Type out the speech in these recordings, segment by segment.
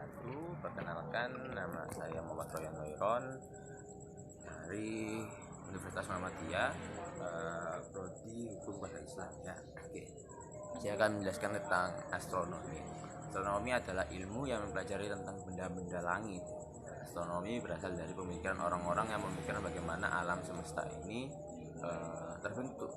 wabarakatuh. Perkenalkan, nama saya Muhammad Royan Noiron dari Universitas Muhammadiyah, prodi Hukum pada Islam ya. Oke. Saya akan menjelaskan tentang astronomi. Astronomi adalah ilmu yang mempelajari tentang benda-benda langit. Astronomi berasal dari pemikiran orang-orang yang memikirkan bagaimana alam semesta ini terbentuk.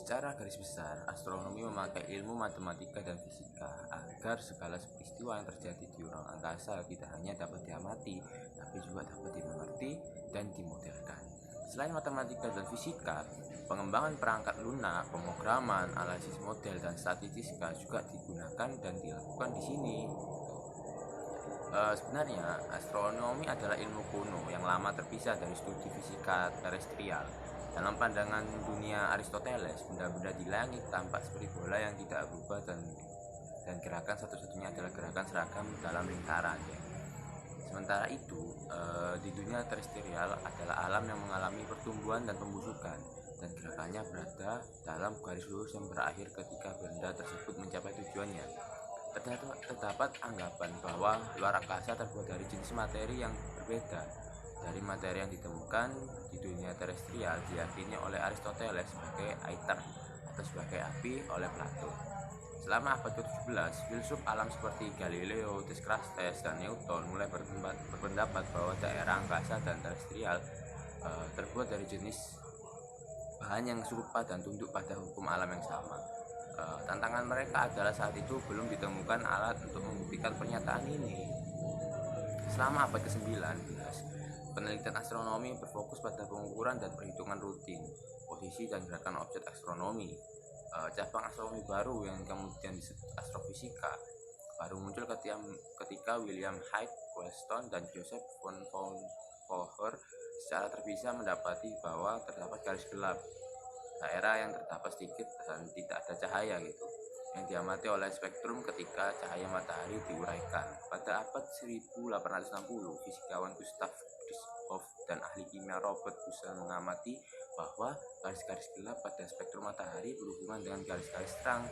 Secara garis besar, astronomi memakai ilmu matematika dan fisika agar segala peristiwa yang terjadi di ruang angkasa tidak hanya dapat diamati, tapi juga dapat dimengerti dan dimodelkan. Selain matematika dan fisika, pengembangan perangkat lunak, pemrograman, analisis model, dan statistika juga digunakan dan dilakukan di sini. Sebenarnya, astronomi adalah ilmu kuno yang lama terpisah dari studi fisika terestrial. Dalam pandangan dunia Aristoteles, benda-benda di langit tampak seperti bola yang tidak berubah dan gerakan satu-satunya adalah gerakan seragam dalam lingkaran. Ya. Sementara itu, di dunia terestrial adalah alam yang mengalami pertumbuhan dan pembusukan, dan gerakannya berada dalam garis lurus yang berakhir ketika benda tersebut mencapai tujuannya. Terdapat anggapan bahwa luar angkasa terbuat dari jenis materi yang berbeda dari materi yang ditemukan di dunia terestrial, diyakini oleh Aristoteles sebagai aether atau sebagai api oleh Plato. Selama abad ke-17, filsuf alam seperti Galileo, Descartes, dan Newton mulai berpendapat bahwa daerah angkasa dan terestrial terbuat dari jenis bahan yang serupa dan tunduk pada hukum alam yang sama. Tantangan mereka adalah saat itu belum ditemukan alat untuk membuktikan pernyataan ini. Selama abad ke-19, penelitian astronomi berfokus pada pengukuran dan perhitungan rutin, posisi dan gerakan objek astronomi. Cabang astronomi baru yang kemudian disebut astrofisika baru muncul ketika William Hyde Weston dan Joseph von Fraunhofer secara terpisah mendapati bahwa terdapat garis gelap, daerah yang terdapat sedikit dan tidak ada cahaya yang diamati oleh spektrum ketika cahaya matahari diuraikan. Pada abad 1860, fisikawan Gustav Christoph dan ahli kimia Robert Russell mengamati bahwa garis-garis gelap pada spektrum matahari berhubungan dengan garis-garis terang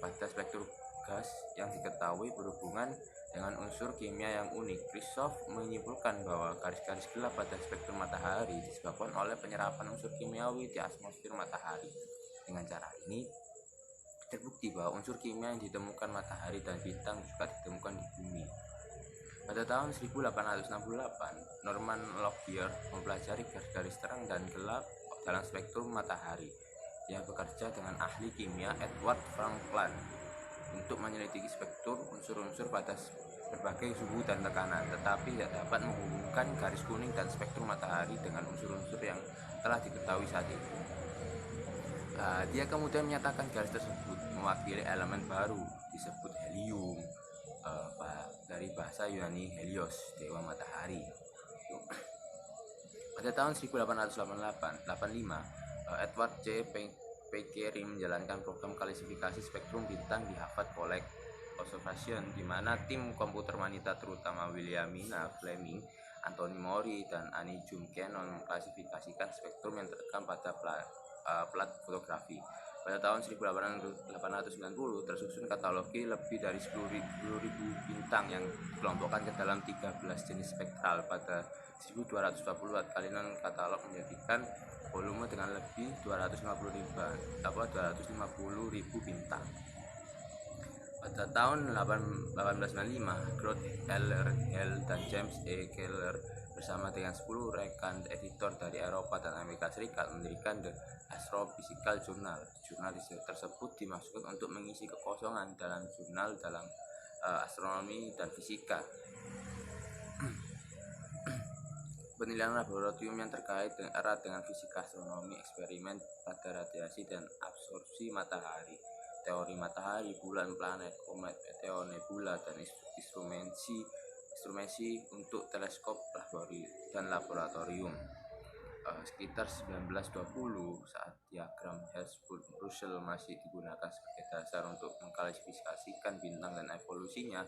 pada spektrum gas yang diketahui berhubungan dengan unsur kimia yang unik. Christoph menyimpulkan bahwa garis-garis gelap pada spektrum matahari disebabkan oleh penyerapan unsur kimiawi di atmosfer matahari. Dengan cara ini, terbukti bahwa unsur kimia yang ditemukan matahari dan bintang juga ditemukan di bumi. Pada tahun 1868, Norman Lockyer mempelajari garis-garis terang dan gelap dalam spektrum matahari. Dia bekerja dengan ahli kimia Edward Frankland untuk menyelidiki spektrum unsur-unsur pada berbagai suhu dan tekanan, tetapi tidak dapat menghubungkan garis kuning dan spektrum matahari dengan unsur-unsur yang telah diketahui saat itu. Dia kemudian menyatakan garis tersebut mewakili elemen baru disebut helium, dari bahasa Yunani Helios, dewa matahari. Pada tahun 1885, Edward J. Perry menjalankan program klasifikasi spektrum bintang di Harvard College Observation, di mana tim komputer wanita terutama Williamina Fleming, Anthony Mori, dan Annie June Cannon mengklasifikasikan spektrum yang terekam pada plat fotografi. Pada tahun 1890 tersusun katalogi lebih dari 10.000 bintang yang dikelompokkan ke dalam 13 jenis spektral. Pada 1240 kalian katalog menjadikan volume dengan lebih 250.000 bintang. Pada tahun 1895, Claude Hell dan James E. Keller bersama dengan 10 rekan editor dari Eropa dan Amerika Serikat mendirikan The Astrophysical Journal. Jurnal tersebut dimaksudkan untuk mengisi kekosongan dalam jurnal dalam astronomi dan fisika. Penilaian laboratorium yang terkait erat dengan fisika astronomi, eksperimen pada radiasi dan absorpsi matahari, teori matahari, bulan, planet, komet, meteor, nebula, dan instrumensi untuk teleskop dan laboratorium. Sekitar 1920, saat diagram Hertzsprung-Russell masih digunakan sebagai dasar untuk mengklasifikasikan bintang dan evolusinya,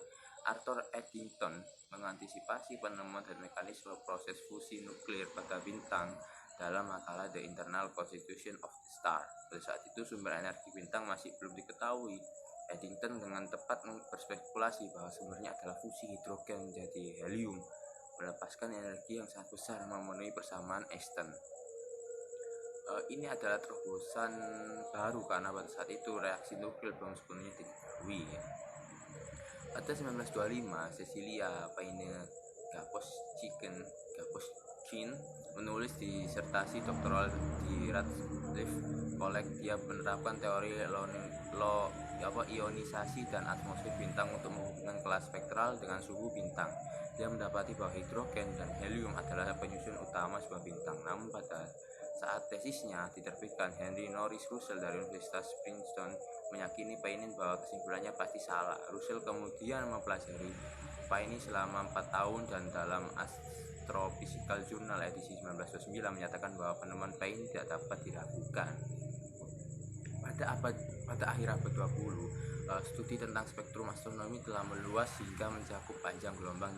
Arthur Eddington mengantisipasi penemuan dan mekanisme proses fusi nuklir pada bintang dalam makalah The Internal Constitution of the Star. Pada saat itu sumber energi bintang masih belum diketahui, Eddington dengan tepat berspekulasi bahwa sumbernya adalah fusi hidrogen menjadi helium, melepaskan energi yang sangat besar memenuhi persamaan Einstein. Ini adalah terobosan baru karena pada saat itu reaksi nuklir belum sepenuhnya diketahui. Pada 1925, Cecilia Gaposchkin menulis disertasi doktoral di Radcliffe College. Dia menerapkan teori ionisasi dan atmosfer bintang untuk menghubungkan kelas spektral dengan suhu bintang. Dia mendapati bahwa hidrogen dan helium adalah penyusun utama sebuah bintang. Namun pada saat tesisnya diterbitkan, Henry Norris Russell dari Universitas Princeton meyakini Paine bahwa kesimpulannya pasti salah. Russell kemudian mempelajari Paine selama 4 tahun dan dalam Astrophysical Journal edisi 1929 menyatakan bahwa penemuan Paine tidak dapat diragukan. Pada akhir abad 20, studi tentang spektrum astronomi telah meluas hingga mencakup panjang gelombang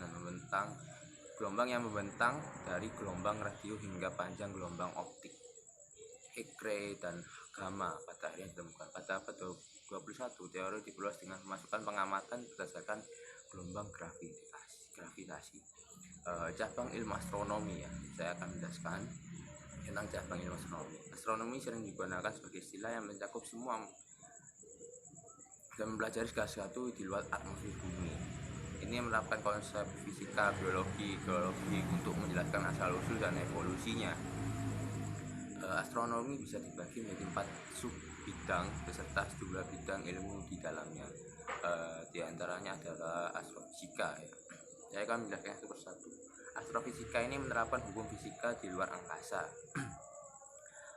yang membentang dari gelombang radio hingga panjang gelombang optik, X-ray dan gamma. Pada akhirnya ditemukan pada abad 21, teori diperluas dengan memasukkan pengamatan berdasarkan gelombang gravitasi. Cabang ilmu astronomi ya, saya akan menjelaskan tentang cabang ilmu astronomi. Astronomi sering digunakan sebagai istilah yang mencakup semua dan mempelajari segala sesuatu di luar atmosfer bumi. Ini menerapkan konsep fisika, biologi, geologi untuk menjelaskan asal-usul dan evolusinya. Astronomi bisa dibagi menjadi 4 sub bidang beserta sejumlah bidang ilmu di dalamnya. Di antaranya adalah astrofisika ya. Saya akan menjelaskan satu persatu. Astrofisika ini menerapkan hukum fisika di luar angkasa.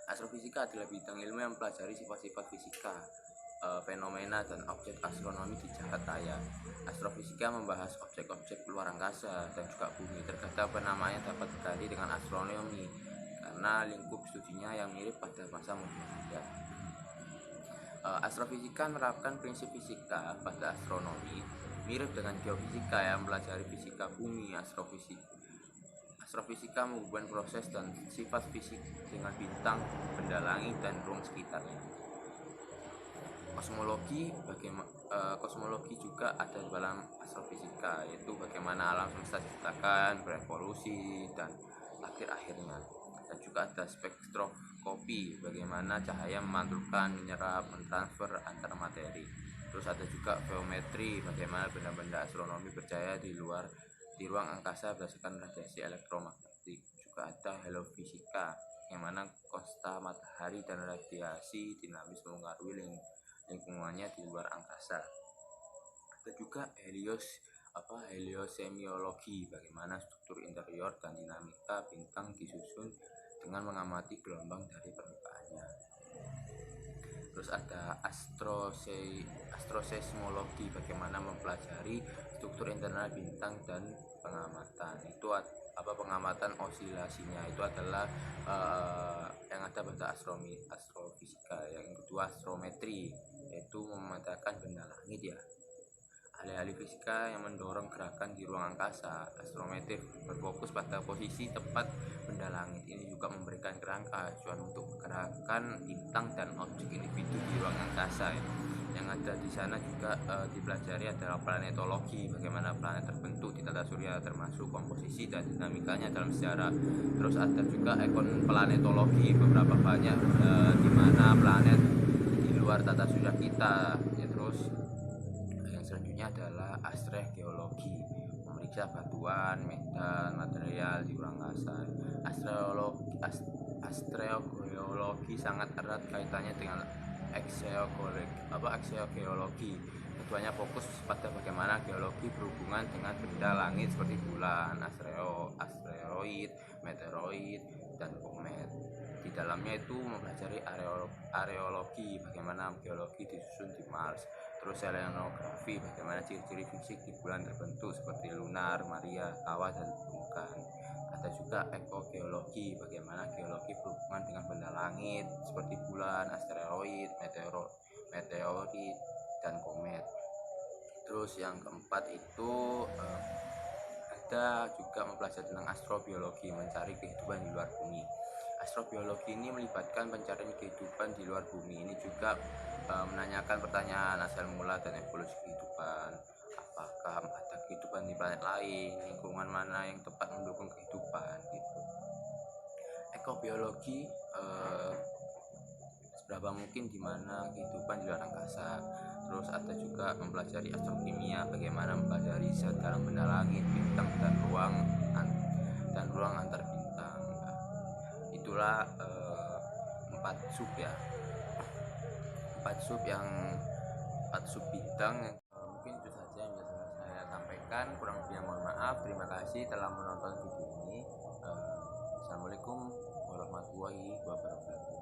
Astrofisika adalah bidang ilmu yang mempelajari sifat-sifat fisika, fenomena dan objek astronomi di jagat raya. Astrofisika membahas objek-objek luar angkasa dan juga bumi. Terkadang penamaannya dapat diganti dengan astronomi karena lingkup studinya yang mirip pada masa modern. Astrofisika menerapkan prinsip fisika pada astronomi, mirip dengan geofisika yang mempelajari fisika bumi. Astrofisika menghubungkan proses dan sifat fisik dengan bintang, benda langit, dan ruang sekitarnya. Kosmologi juga ada dalam astrofisika, yaitu bagaimana alam semesta diciptakan, berevolusi, dan takdir akhirnya. Dan juga ada spektroskopi, bagaimana cahaya memantulkan, menyerap, mentransfer antar materi. Terus ada juga geometri, bagaimana benda-benda astronomi berjaya di ruang angkasa berdasarkan radiasi elektromagnetik. Juga ada heliofisika, bagaimana konsta matahari dan radiasi dinamis mengaruhi lingkungannya di luar angkasa. Ada juga heliosemiologi, bagaimana struktur interior dan dinamika bintang disusun dengan mengamati gelombang dari permukaannya. Terus ada astroseismologi, bagaimana mempelajari struktur internal bintang dan pengamatan. Itu pengamatan osilasinya itu adalah yang ada pada astrofisika. Yang kedua astrometri, yaitu memetakan benda langit ya. Ahli-ahli fisika yang mendorong gerakan di ruang angkasa. Astrometri berfokus pada posisi tepat benda langit. Ini juga memberikan kerangka acuan untuk gerakan bintang dan objek individu di ruang angkasa ya. Yang ada di sana juga dipelajari adalah planetologi, bagaimana planet terbentuk di tata surya termasuk komposisi dan dinamikanya dalam sejarah. Terus ada juga planetologi, beberapa banyak di mana planet di luar tata surya kita ya. Terus yang selanjutnya adalah astrogeologi, memeriksa batuan, medan, material di ruang angkasa. Astrogeologi sangat erat kaitannya dengan ekseogeologi. Keduanya fokus pada bagaimana geologi berhubungan dengan benda langit seperti bulan, asteroid, meteoroid, dan komet. Di dalamnya itu mempelajari areologi, bagaimana geologi disusun di Mars. Terus selenografi, bagaimana ciri-ciri fisik di bulan terbentuk seperti lunar, Maria, kawah, dan permukaan. Ada juga ekogeologi, bagaimana geologi berhubungan dengan benda langit seperti bulan, asteroid, meteorit, dan komet. Terus yang keempat itu ada juga mempelajari tentang astrobiologi, mencari kehidupan di luar bumi. Astrobiologi ini melibatkan pencarian kehidupan di luar bumi. Ini juga menanyakan pertanyaan asal mula dan evolusi kehidupan. Apakah ada kehidupan di planet lain? Lingkungan mana yang tepat mendukung kehidupan? Gitu. Ekobiologi, seberapa mungkin di mana kehidupan di luar angkasa. Terus ada juga mempelajari astrokimia, bagaimana mempelajari zat dalam benda langit, bintang dan ruang antar bintang. Itulah 4 sub ya, 4 sub bidang. Mungkin itu saja yang bisa saya sampaikan, kurang lebihnya mohon maaf. Terima kasih telah menonton video ini. Assalamualaikum warahmatullahi wabarakatuh.